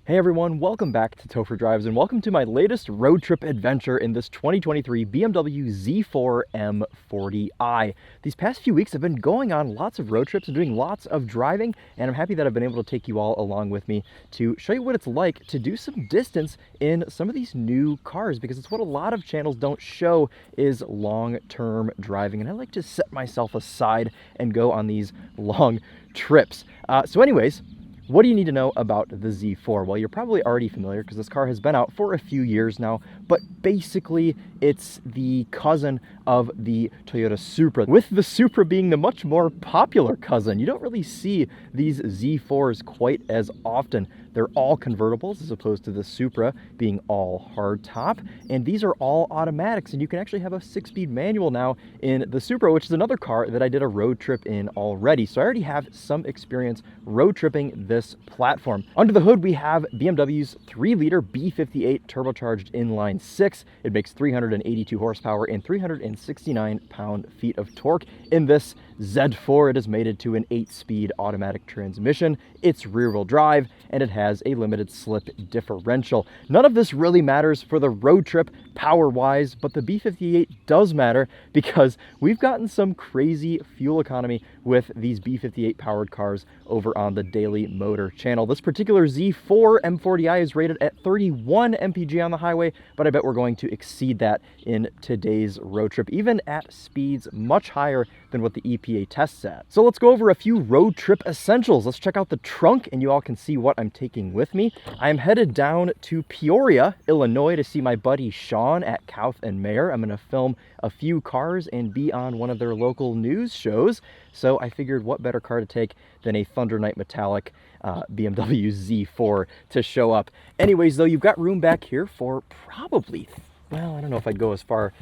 Hey everyone, welcome back to Topher Drives and welcome to my latest road trip adventure in this 2023 BMW Z4 M40i. These past few weeks I've been going on lots of road trips and doing lots of driving, and I'm happy that I've been able to take you all along with me to show you what it's like to do some distance in some of these new cars, because it's what a lot of channels don't show is long-term driving, and I like to set myself aside and go on these long trips. So anyways, what do you need to know about the Z4? Well, you're probably already familiar because this car has been out for a few years now, but basically it's the cousin of the Toyota Supra, with the Supra being the much more popular cousin. You don't really see these Z4s quite as often. They're all convertibles as opposed to the Supra being all hardtop, and these are all automatics, and you can actually have a 6-speed manual now in the Supra, which is another car that I did a road trip in already. So I already have some experience road tripping this platform. Under the hood, we have BMW's 3-liter B58 turbocharged inline 6. It makes 382 horsepower and 369 pound-feet of torque. In this Z4, it is mated to an 8-speed automatic transmission. It's rear-wheel drive, and it has a limited slip differential. None of this really matters for the road trip power-wise, but the B58 does matter because we've gotten some crazy fuel economy with these B58 powered cars over on the Daily Motor channel. This particular Z4 M40i is rated at 31 mpg on the highway, but I bet we're going to exceed that in today's road trip, even at speeds much higher than what the EPA tests at. So let's go over a few road trip essentials. Let's check out the trunk and you all can see what I'm taking with me. I'm headed down to Peoria, Illinois to see my buddy Sean at Kauth Mayeur. I'm going to film a few cars and be on one of their local news shows. So I figured what better car to take than a Thunder Night Metallic BMW Z4 to show up. Anyways, though, you've got room back here for probably, well, I don't know if I'd go as far.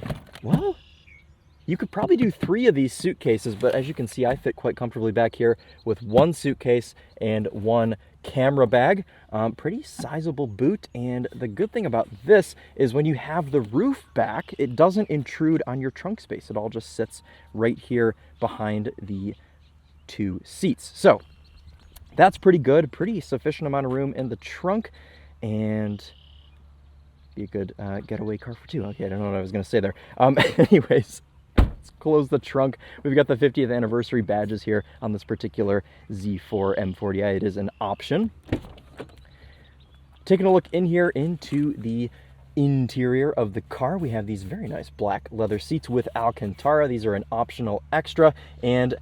Well, you could probably do 3 of these suitcases, but as you can see, I fit quite comfortably back here with 1 suitcase and 1 camera bag. Pretty sizable boot, and the good thing about this is when you have the roof back, it doesn't intrude on your trunk space. It all just sits right here behind the 2 seats. So that's pretty good, pretty sufficient amount of room in the trunk, and be a good getaway car for 2. Okay, I don't know what I was going to say there. Anyways, let's close the trunk. We've got the 50th anniversary badges here on this particular Z4 M40i. It is an option. Taking a look in here into the interior of the car, we have these very nice black leather seats with Alcantara. These are an optional extra, and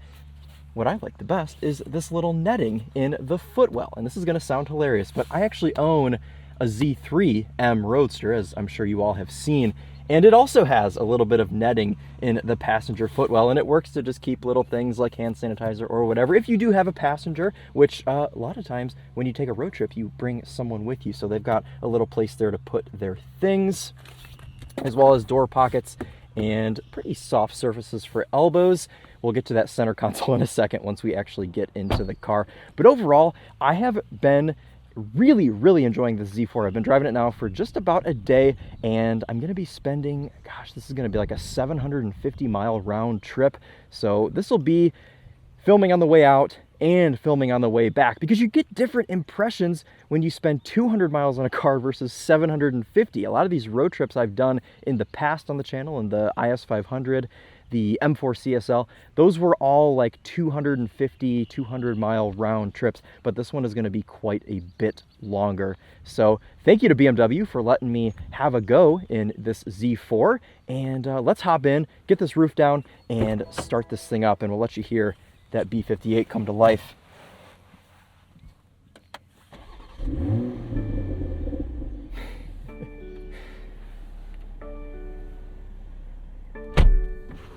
what I like the best is this little netting in the footwell. And this is going to sound hilarious, but I actually own a Z3 M Roadster, as I'm sure you all have seen, and it also has a little bit of netting in the passenger footwell, and it works to just keep little things like hand sanitizer or whatever. If you do have a passenger, which a lot of times when you take a road trip, you bring someone with you, so they've got a little place there to put their things, as well as door pockets and pretty soft surfaces for elbows. We'll get to that center console in a second once we actually get into the car. But overall, I have been really enjoying this Z4. I've been driving it now for just about a day, and I'm going to be spending, gosh, this is going to be like a 750-mile round trip. So this will be filming on the way out and filming on the way back, because you get different impressions when you spend 200 miles on a car versus 750. A lot of these road trips I've done in the past on the channel, in the IS500, the M4 CSL, those were all like 250, 200-mile round trips, but this one is going to be quite a bit longer. So thank you to BMW for letting me have a go in this Z4, and let's hop in, get this roof down, and start this thing up, and we'll let you hear that B58 come to life.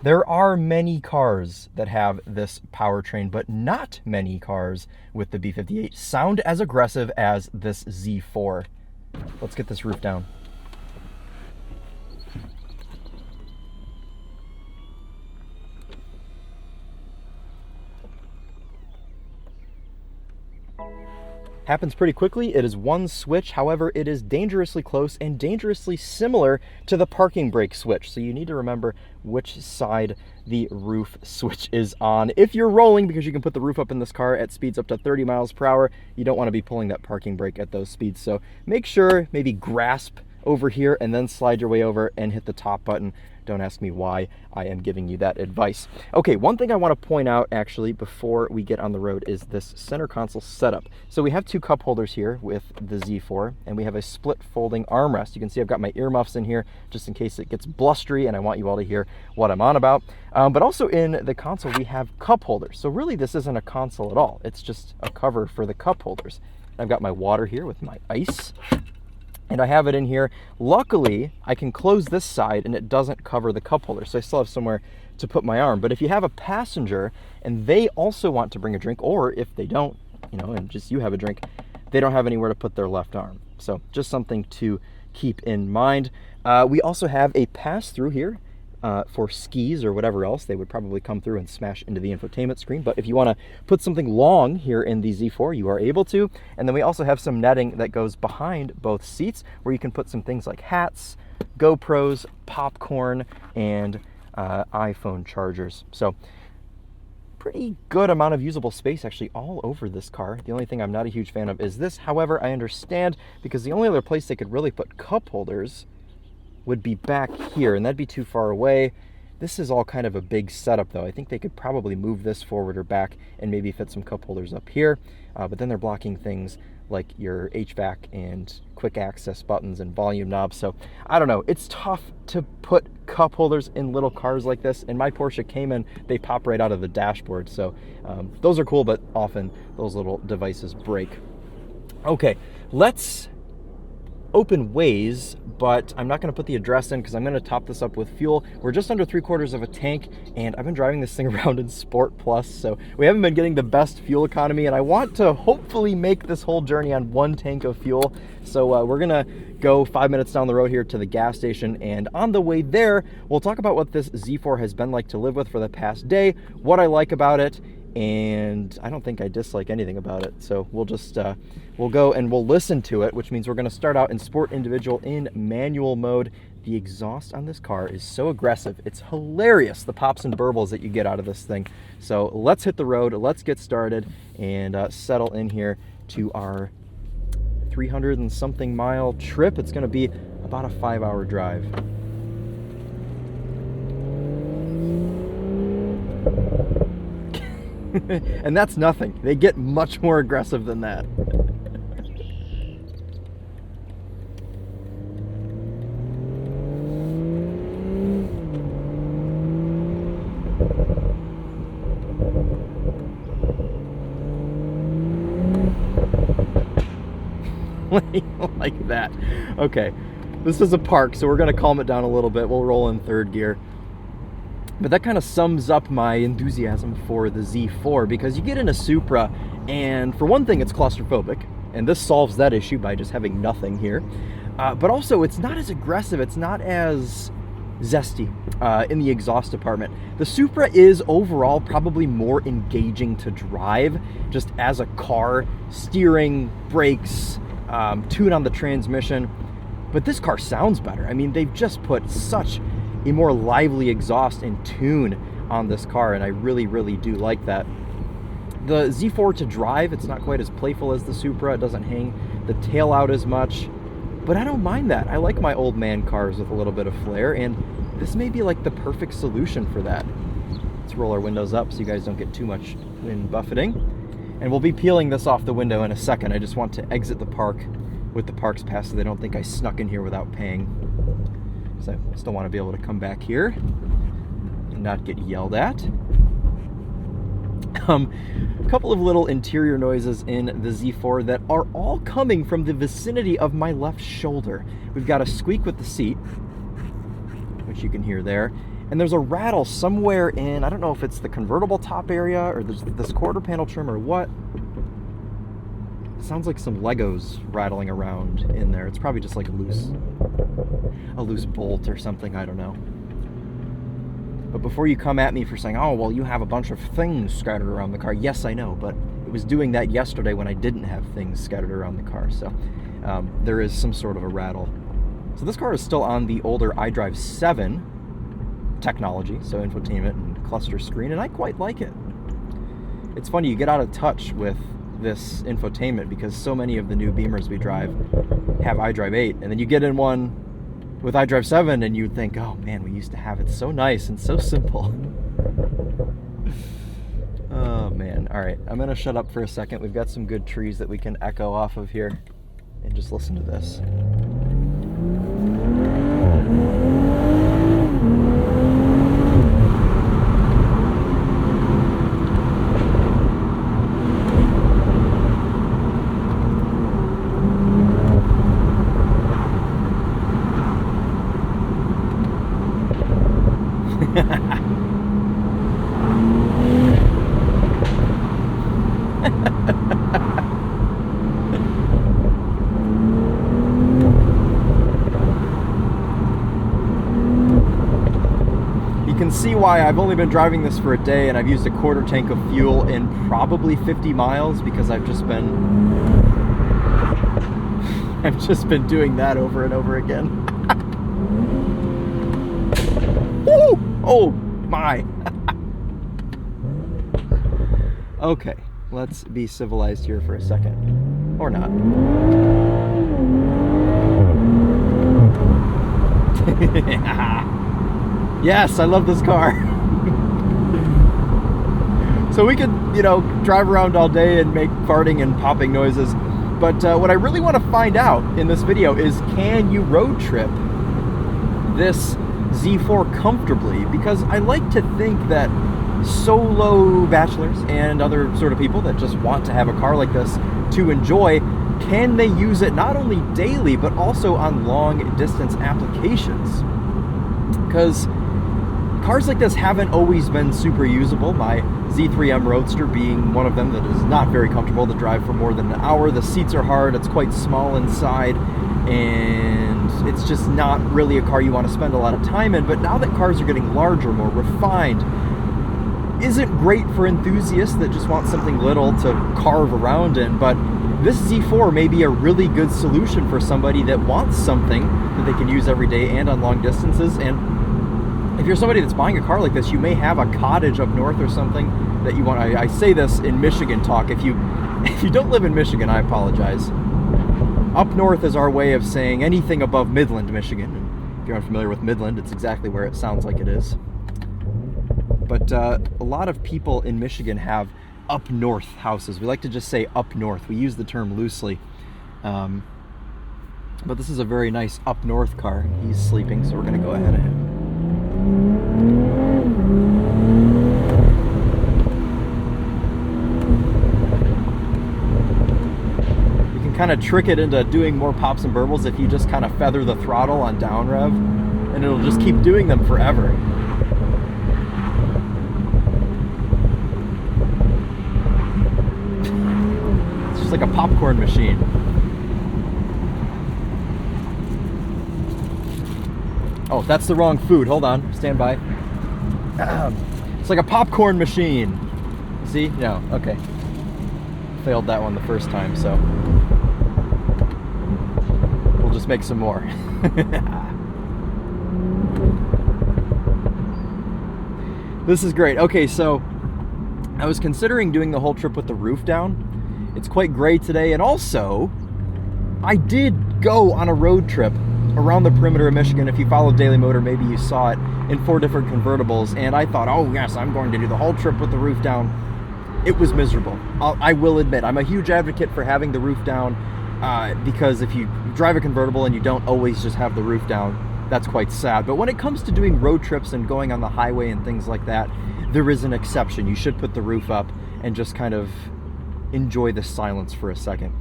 There are many cars that have this powertrain, but not many cars with the B58 sound as aggressive as this Z4. Let's get this roof down. Happens pretty quickly. It is one switch. However, it is dangerously close and dangerously similar to the parking brake switch. So you need to remember which side the roof switch is on. If you're rolling, because you can put the roof up in this car at speeds up to 30 miles per hour, you don't want to be pulling that parking brake at those speeds. So make sure, maybe grasp over here and then slide your way over and hit the top button. Don't ask me why I am giving you that advice. Okay, one thing I want to point out actually before we get on the road is this center console setup. So we have two cup holders here with the Z4, and we have a split folding armrest. You can see I've got my earmuffs in here just in case it gets blustery and I want you all to hear what I'm on about. But also in the console we have cup holders. So really this isn't a console at all. It's just a cover for the cup holders. I've got my water here with my ice. And I have it in here. Luckily, I can close this side and it doesn't cover the cup holder, so I still have somewhere to put my arm. But if you have a passenger and they also want to bring a drink, or if they don't, you know, and just you have a drink, they don't have anywhere to put their left arm. So just something to keep in mind. We also have a pass-through here for skis or whatever else. They would probably come through and smash into the infotainment screen. But if you want to put something long here in the Z4, you are able to. And then we also have some netting that goes behind both seats where you can put some things like hats, GoPros, popcorn, and iPhone chargers. So pretty good amount of usable space actually all over this car. The only thing I'm not a huge fan of is this. However, I understand, because the only other place they could really put cup holders would be back here, and that'd be too far away. This is all kind of a big setup though. I think they could probably move this forward or back and maybe fit some cup holders up here, but then they're blocking things like your HVAC and quick access buttons and volume knobs. So I don't know, it's tough to put cup holders in little cars like this. In my Porsche Cayman, they pop right out of the dashboard. So those are cool, but often those little devices break. Okay, let's open Waze, but I'm not going to put the address in because I'm going to top this up with fuel. We're just under 3/4 of a tank, and I've been driving this thing around in Sport Plus, so we haven't been getting the best fuel economy, and I want to hopefully make this whole journey on one tank of fuel. So we're going to go 5 minutes down the road here to the gas station, and on the way there, we'll talk about what this Z4 has been like to live with for the past day, what I like about it, and I don't think I dislike anything about it. So we'll just we'll go and we'll listen to it, which means we're going to start out in Sport Individual in manual mode. The exhaust on this car is so aggressive. It's hilarious, the pops and burbles that you get out of this thing. So let's hit the road, let's get started and settle in here to our 300 and something mile trip. It's going to be about a 5-hour drive. And that's nothing. They get much more aggressive than that. Like that. Okay, this is a park, so we're going to calm it down a little bit. We'll roll in third gear. But that kind of sums up my enthusiasm for the Z4, because you get in a Supra, and for one thing, it's claustrophobic, and this solves that issue by just having nothing here. But also, it's not as aggressive, it's not as zesty in the exhaust department. The Supra is overall probably more engaging to drive, just as a car, steering, brakes, tune on the transmission. But this car sounds better. I mean, they've just put such a more lively exhaust and tune on this car, and I really, really do like that. The Z4 to drive, it's not quite as playful as the Supra. It doesn't hang the tail out as much, but I don't mind that. I like my old man cars with a little bit of flair, and this may be like the perfect solution for that. Let's roll our windows up so you guys don't get too much wind buffeting. And we'll be peeling this off the window in a second. I just want to exit the park with the parks pass so they don't think I snuck in here without paying. So I still want to be able to come back here and not get yelled at. A couple of little interior noises in the Z4 that are all coming from the vicinity of my left shoulder. We've got a squeak with the seat, which you can hear there. And there's a rattle somewhere in, I don't know if it's the convertible top area or this quarter panel trim or what. It sounds like some Legos rattling around in there. It's probably just like a loose bolt or something, I don't know. But before you come at me for saying, oh, well, you have a bunch of things scattered around the car. Yes, I know, but it it was doing that yesterday when I didn't have things scattered around the car. So there is some sort of a rattle. So this car is still on the older iDrive 7 technology, so infotainment and cluster screen, and I quite like it. It's funny, you get out of touch with this infotainment because so many of the new Beamers we drive have iDrive 8, and then you get in one with iDrive 7 and you think, oh man, we used to have it so nice and so simple. Oh man. All right, I'm gonna shut up for a second. We've got some good trees that we can echo off of here and just listen to this. You can see why I've only been driving this for a day and I've used a quarter tank of fuel in probably 50 miles because I've just been doing that over and over again. Woo! Oh my. Okay, let's be civilized here for a second. Or not. Yes, I love this car. So we could, drive around all day and make farting and popping noises. But what I really want to find out in this video is, can you road trip this Z4 comfortably? Because I like to think that solo bachelors and other sort of people that just want to have a car like this to enjoy, can they use it not only daily but also on long distance applications? Because cars like this haven't always been super usable, my Z3M Roadster being one of them that is not very comfortable to drive for more than an hour. The seats are hard, it's quite small inside, and it's just not really a car you want to spend a lot of time in. But now that cars are getting larger, more refined, isn't great for enthusiasts that just want something little to carve around in, but this Z4 may be a really good solution for somebody that wants something that they can use every day and on long distances. And if you're somebody that's buying a car like this, you may have a cottage up north or something that you want. I say this in Michigan talk. If you don't live in Michigan, I apologize. Up north is our way of saying anything above Midland, Michigan. And if you're unfamiliar with Midland, it's exactly where it sounds like it is. But a lot of people in Michigan have up north houses. We like to just say up north. We use the term loosely. But this is a very nice up north car. He's sleeping, so we're going to go ahead of him. You can kind of trick it into doing more pops and burbles if you just kind of feather the throttle on down rev, and it'll just keep doing them forever. It's just like a popcorn machine. Oh, that's the wrong food. Hold on. Stand by. It's like a popcorn machine. See? No. Okay. Failed that one the first time, so we'll just make some more. This is great. Okay, so I was considering doing the whole trip with the roof down. It's quite gray today, and also I did go on a road trip around the perimeter of Michigan. If you followed Daily Motor, maybe you saw it, in 4 different convertibles, and I thought, oh yes, I'm going to do the whole trip with the roof down. It was miserable. I will admit, I'm a huge advocate for having the roof down, because if you drive a convertible and you don't always just have the roof down, that's quite sad. But when it comes to doing road trips and going on the highway and things like that, there is an exception. You should put the roof up and just kind of enjoy the silence for a second.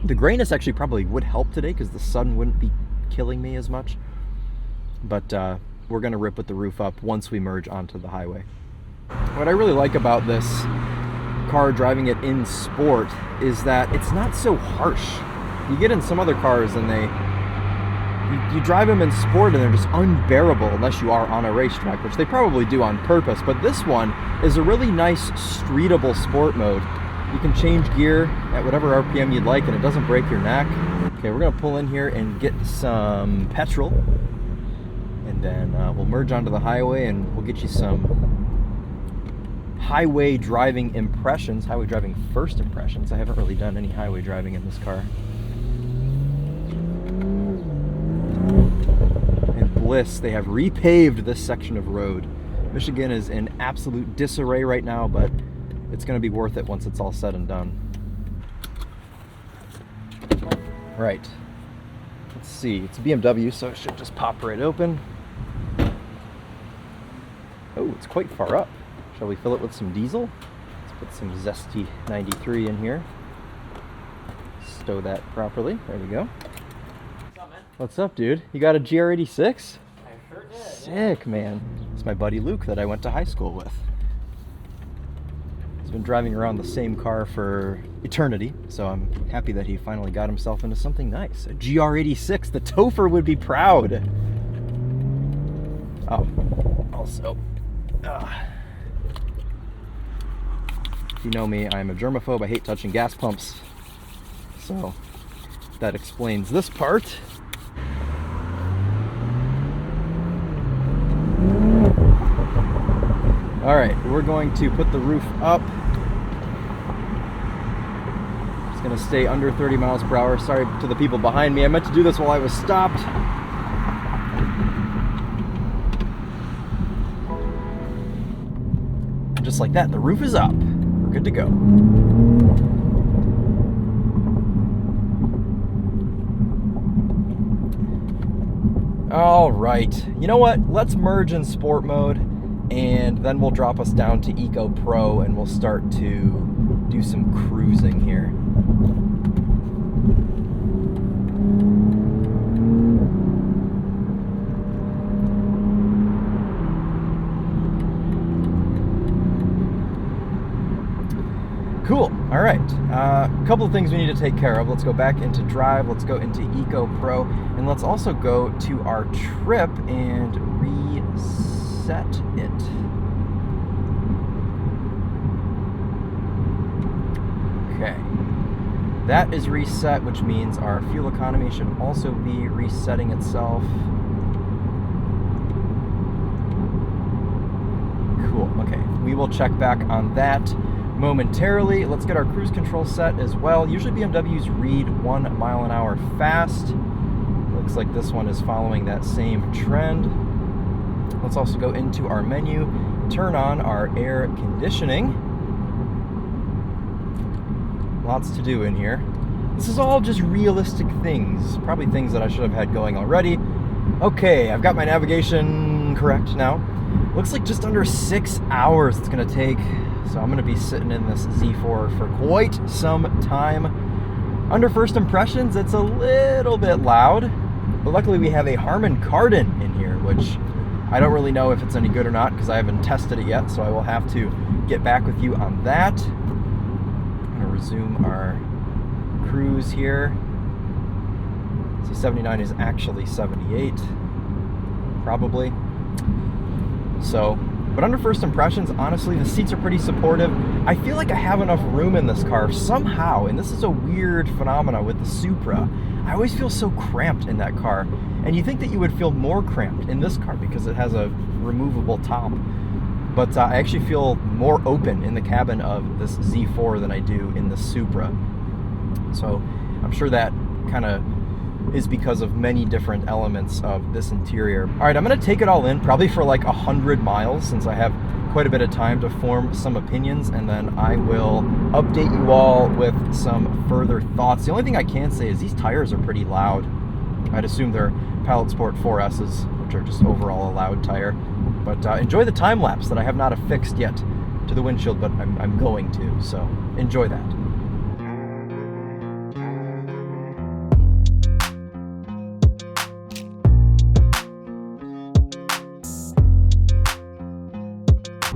The grayness actually probably would help today because the sun wouldn't be killing me as much, but we're gonna rip with the roof up once we merge onto the highway. What I really like about this car, driving it in sport, is that it's not so harsh. You get in some other cars and you drive them in sport and they're just unbearable unless you are on a racetrack, which they probably do on purpose. But this one is a really nice streetable sport mode. You can change gear at whatever RPM you'd like and it doesn't break your neck. Okay, we're gonna pull in here and get some petrol, and then we'll merge onto the highway and we'll get you some highway driving impressions, highway driving first impressions. I haven't really done any highway driving in this car. In Bliss, they have repaved this section of road. Michigan is in absolute disarray right now, but it's going to be worth it once it's all said and done. Right. Let's see. It's a BMW, so it should just pop right open. Oh, it's quite far up. Shall we fill it with some diesel? Let's put some Zesty 93 in here. Stow that properly. There we go. What's up, man? What's up, dude? You got a GR86? I sure did. Sick, man. It's my buddy Luke that I went to high school with. He's been driving around the same car for eternity, so I'm happy that he finally got himself into something nice. A GR86. The TheTopher would be proud. Oh, also, if you know me, I'm a germaphobe. I hate touching gas pumps. So that explains this part. All right, we're going to put the roof up. It's gonna stay under 30 miles per hour. Sorry to the people behind me. I meant to do this while I was stopped. Just like that, the roof is up. We're good to go. All right, you know what? Let's merge in sport mode, and then we'll drop us down to Eco Pro and we'll start to do some cruising here. Cool. All right. A couple of things we need to take care of. Let's go back into drive. Let's go into Eco Pro, and let's also go to our trip and reset it. Okay. That is reset, which means our fuel economy should also be resetting itself. Cool. Okay. We will check back on that momentarily. Let's get our cruise control set as well. Usually BMWs read 1 mile an hour fast. Looks like this one is following that same trend. Let's also go into our menu, turn on our air conditioning. Lots to do in here. This is all just realistic things, probably things that I should have had going already. Okay, I've got my navigation correct now. Looks like just under 6 hours it's gonna take. So I'm gonna be sitting in this Z4 for quite some time. Under first impressions, it's a little bit loud, but luckily we have a Harman Kardon in here, which I don't really know if it's any good or not because I haven't tested it yet, so I will have to get back with you on that. I'm gonna resume our cruise here. See, 79 is actually 78, probably. So, but under first impressions, honestly, the seats are pretty supportive. I feel like I have enough room in this car somehow, and this is a weird phenomena with the Supra. I always feel so cramped in that car, and you think that you would feel more cramped in this car because it has a removable top. But I actually feel more open in the cabin of this Z4 than I do in the Supra. So I'm sure that kind of is because of many different elements of this interior. All right, I'm gonna take it all in, probably for like 100 miles, since I have quite a bit of time to form some opinions, and then I will update you all with some further thoughts. The only thing I can say is these tires are pretty loud. I'd assume they're Pallet Sport 4S's, which are just overall a loud tire. But enjoy the time lapse that I have not affixed yet to the windshield, but I'm going to, so enjoy that.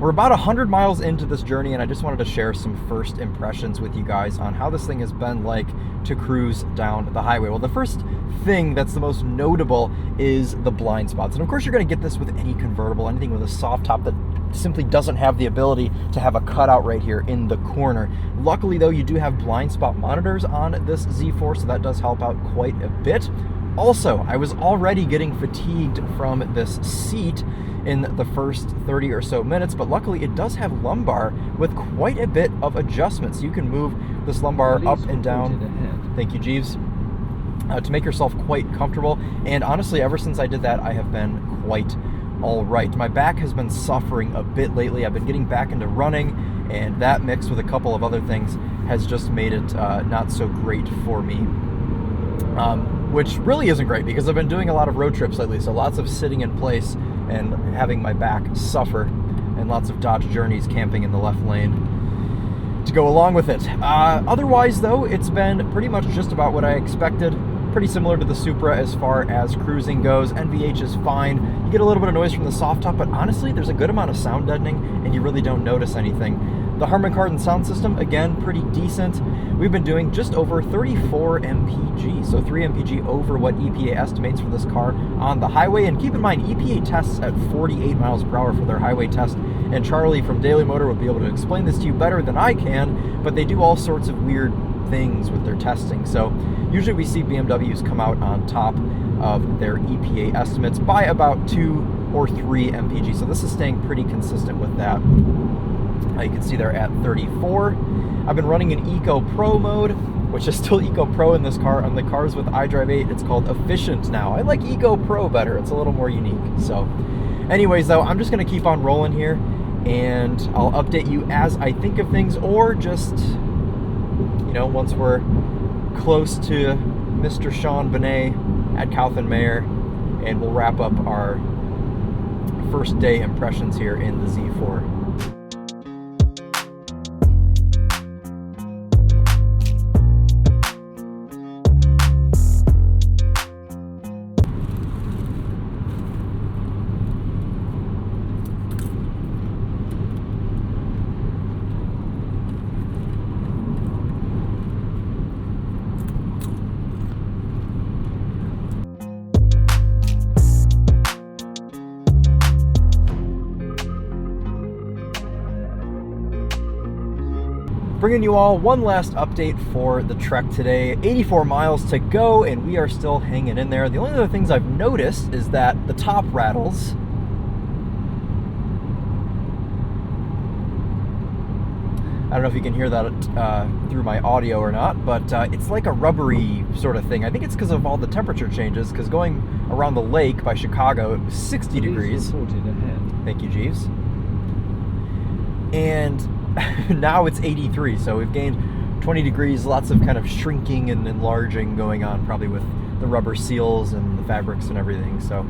We're about 100 miles into this journey, and I just wanted to share some first impressions with you guys on how this thing has been like to cruise down the highway. Well, the first thing that's the most notable is the blind spots. And of course, you're going to get this with any convertible, anything with a soft top that simply doesn't have the ability to have a cutout right here in the corner. Luckily though, you do have blind spot monitors on this Z4, so that does help out quite a bit. Also, I was already getting fatigued from this seat in the first 30 or so minutes, but luckily it does have lumbar with quite a bit of adjustment. So you can move this lumbar up and down. Thank you, Jeeves. To make yourself quite comfortable. And honestly, ever since I did that, I have been quite all right. My back has been suffering a bit lately. I've been getting back into running, and that mixed with a couple of other things has just made it not so great for me. Which really isn't great because I've been doing a lot of road trips lately, so lots of sitting in place and having my back suffer, and lots of Dodge Journeys camping in the left lane to go along with it. Otherwise though, it's been pretty much just about what I expected. Pretty similar to the Supra as far as cruising goes. NVH is fine. You get a little bit of noise from the soft top, but honestly, there's a good amount of sound deadening and you really don't notice anything. The Harman Kardon sound system, again, pretty decent. We've been doing just over 34 mpg, so 3 mpg over what EPA estimates for this car on the highway. And keep in mind, EPA tests at 48 miles per hour for their highway test, and Charlie from Daily Motor will be able to explain this to you better than I can, but they do all sorts of weird things with their testing. So usually we see BMWs come out on top of their EPA estimates by about 2 or 3 mpg, so this is staying pretty consistent with that. You can see they're at 34. I've been running in Eco Pro mode, which is still Eco Pro in this car. On the cars with iDrive 8, it's called Efficient now. I like Eco Pro better. It's a little more unique. So anyways, though, I'm just going to keep on rolling here, and I'll update you as I think of things, or just, you know, once we're close to Mr. Sean Benet at Kauth Mayeur, and we'll wrap up our first day impressions here in the Z4. Bringing you all one last update for the trek today. 84 miles to go, and we are still hanging in there. The only other things I've noticed is that the top rattles. I don't know if you can hear that through my audio or not, but it's like a rubbery sort of thing. I think it's because of all the temperature changes, because going around the lake by Chicago, it was 60 degrees. Thank you, Jeeves. And now it's 83, so we've gained 20 degrees, lots of kind of shrinking and enlarging going on, probably with the rubber seals and the fabrics and everything. So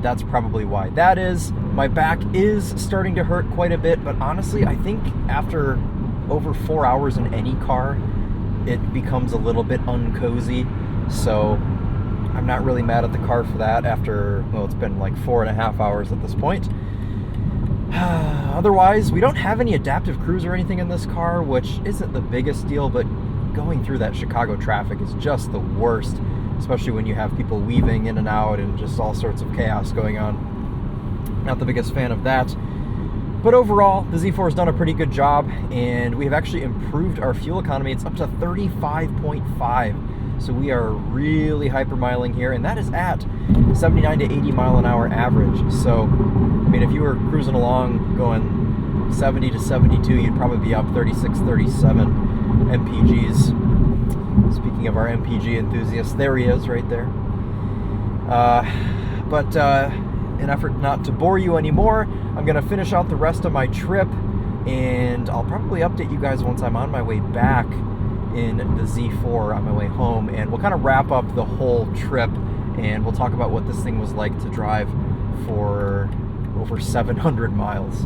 that's probably why that is. My back is starting to hurt quite a bit, but honestly, I think after over 4 hours in any car, it becomes a little bit uncozy. So I'm not really mad at the car for that after, well, it's been like 4.5 hours at this point. Otherwise, we don't have any adaptive cruise or anything in this car, which isn't the biggest deal, but going through that Chicago traffic is just the worst, especially when you have people weaving in and out and just all sorts of chaos going on. Not the biggest fan of that. But overall, the Z4 has done a pretty good job, and we have actually improved our fuel economy. It's up to 35.5. So we are really hypermiling here, and that is at 79 to 80 mile an hour average. So, I mean, if you were cruising along going 70 to 72, you'd probably be up 36, 37 MPGs. Speaking of our MPG enthusiasts, there he is right there. But in effort not to bore you anymore, I'm going to finish out the rest of my trip, and I'll probably update you guys once I'm on my way back in the Z4 on my way home, and we'll kind of wrap up the whole trip, and we'll talk about what this thing was like to drive for over 700 miles.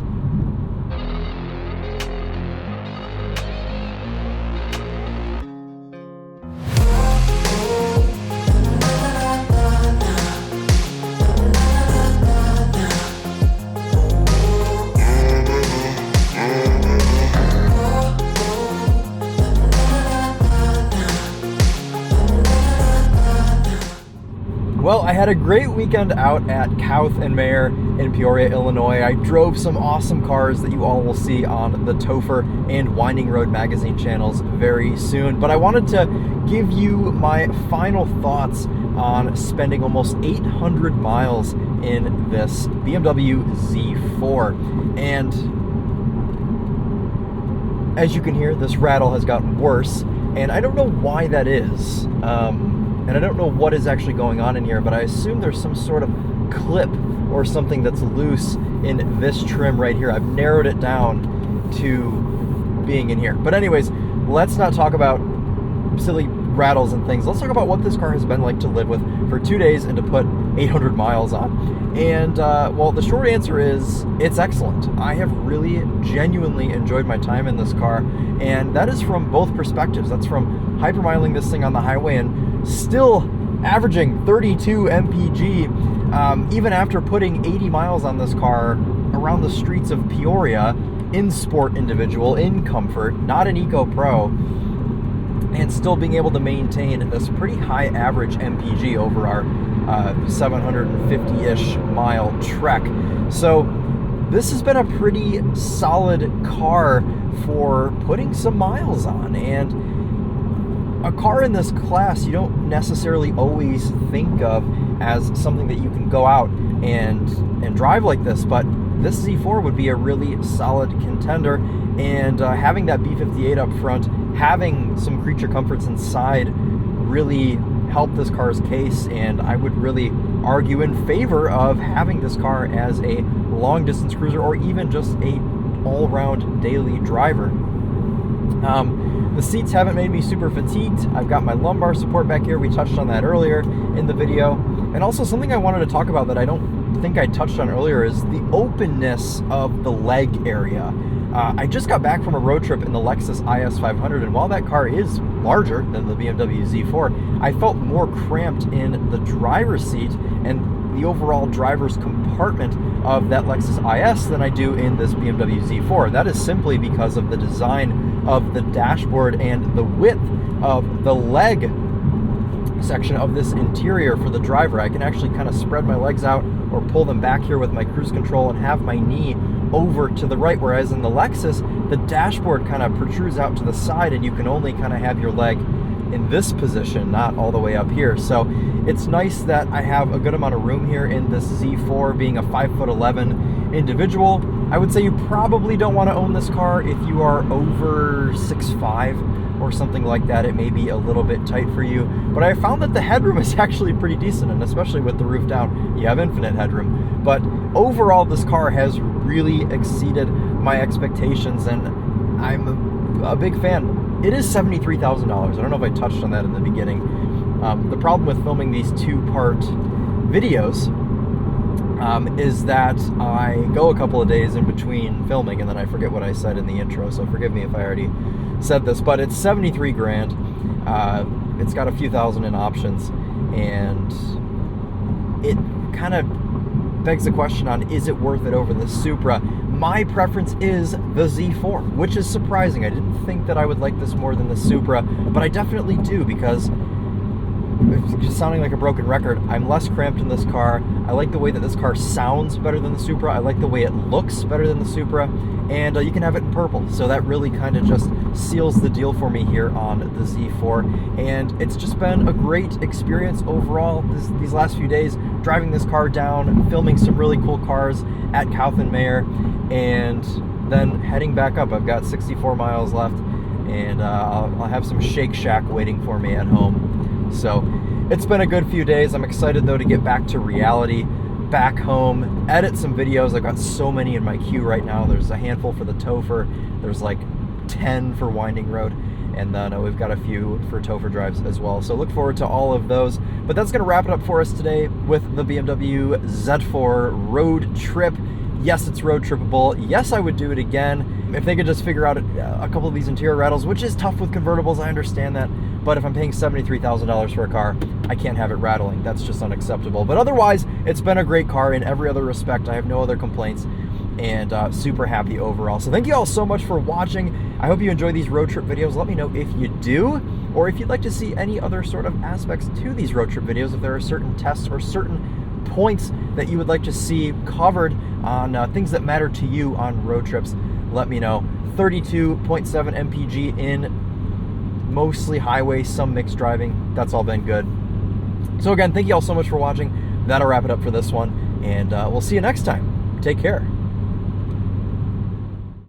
Well, I had a great weekend out at Kauth Mayeur in Peoria, Illinois. I drove some awesome cars that you all will see on the TheTopher and Winding Road magazine channels very soon. But I wanted to give you my final thoughts on spending almost 800 miles in this BMW Z4. And as you can hear, this rattle has gotten worse, and I don't know why that is. And I don't know what is actually going on in here, but I assume there's some sort of clip or something that's loose in this trim right here. I've narrowed it down to being in here. But anyways, let's not talk about silly rattles and things. Let's talk about what this car has been like to live with for 2 days and to put 800 miles on. And well, the short answer is it's excellent. I have really genuinely enjoyed my time in this car, and that is from both perspectives. That's from hypermiling this thing on the highway and still averaging 32 mpg, even after putting 80 miles on this car around the streets of Peoria in sport individual, in comfort, not an Eco Pro, and still being able to maintain this pretty high average mpg over our 750-ish mile trek. So this has been a pretty solid car for putting some miles on. And a car in this class you don't necessarily always think of as something that you can go out and drive like this, but this Z4 would be a really solid contender. And having that B58 up front, having some creature comforts inside, really helped this car's case, and I would really argue in favor of having this car as a long distance cruiser or even just a all-round daily driver. The seats haven't made me super fatigued. I've got my lumbar support back here. We touched on that earlier in the video. And also something I wanted to talk about that I don't think I touched on earlier is the openness of the leg area. I just got back from a road trip in the Lexus IS 500, and while that car is larger than the BMW Z4, I felt more cramped in the driver's seat and the overall driver's compartment of that Lexus IS than I do in this BMW Z4. That is simply because of the design of the dashboard and the width of the leg section of this interior for the driver. I can actually kind of spread my legs out or pull them back here with my cruise control and have my knee over to the right, whereas in the Lexus, the dashboard kind of protrudes out to the side and you can only kind of have your leg in this position, not all the way up here. So it's nice that I have a good amount of room here in this Z4, being a 5'11" individual. I would say you probably don't want to own this car if you are over 6'5" or something like that. It may be a little bit tight for you, but I found that the headroom is actually pretty decent, and especially with the roof down, you have infinite headroom. But overall, this car has really exceeded my expectations, and I'm a big fan. It is $73,000. I don't know if I touched on that in the beginning. The problem with filming these two-part videos is that I go a couple of days in between filming and then I forget what I said in the intro, so forgive me if I already said this, but it's 73 grand. It's got a few thousand in options, and it kind of begs the question on, is it worth it over the Supra? My preference is the Z4, which is surprising. I didn't think that I would like this more than the Supra, but I definitely do, because just sounding like a broken record, I'm less cramped in this car. I like the way that this car sounds better than the Supra. I like the way it looks better than the Supra, and you can have it in purple, so that really kind of just seals the deal for me here on the Z4. And it's just been a great experience overall these last few days, driving this car down, filming some really cool cars at Kauth Mayeur, and then heading back up. I've got 64 miles left, and I'll have some Shake Shack waiting for me at home. So it's been a good few days. I'm excited though to get back to reality, back home, edit some videos. I've got so many in my queue right now. There's a handful for the TheTopher, there's like 10 for Winding Road, and then we've got a few for TheTopher drives as well. So look forward to all of those. But that's gonna wrap it up for us today with the BMW Z4 road trip. Yes, it's road trippable. Yes, I would do it again if they could just figure out a couple of these interior rattles, which is tough with convertibles, I understand that. But if I'm paying $73,000 for a car, I can't have it rattling. That's just unacceptable. But otherwise, it's been a great car in every other respect. I have no other complaints, and super happy overall. So thank you all so much for watching. I hope you enjoy these road trip videos. Let me know if you do, or if you'd like to see any other sort of aspects to these road trip videos, if there are certain tests or certain points that you would like to see covered on things that matter to you on road trips, let me know. 32.7 mpg in mostly highway, some mixed driving. That's all been good. So again, thank you all so much for watching. That'll wrap it up for this one, and we'll see you next time. Take care.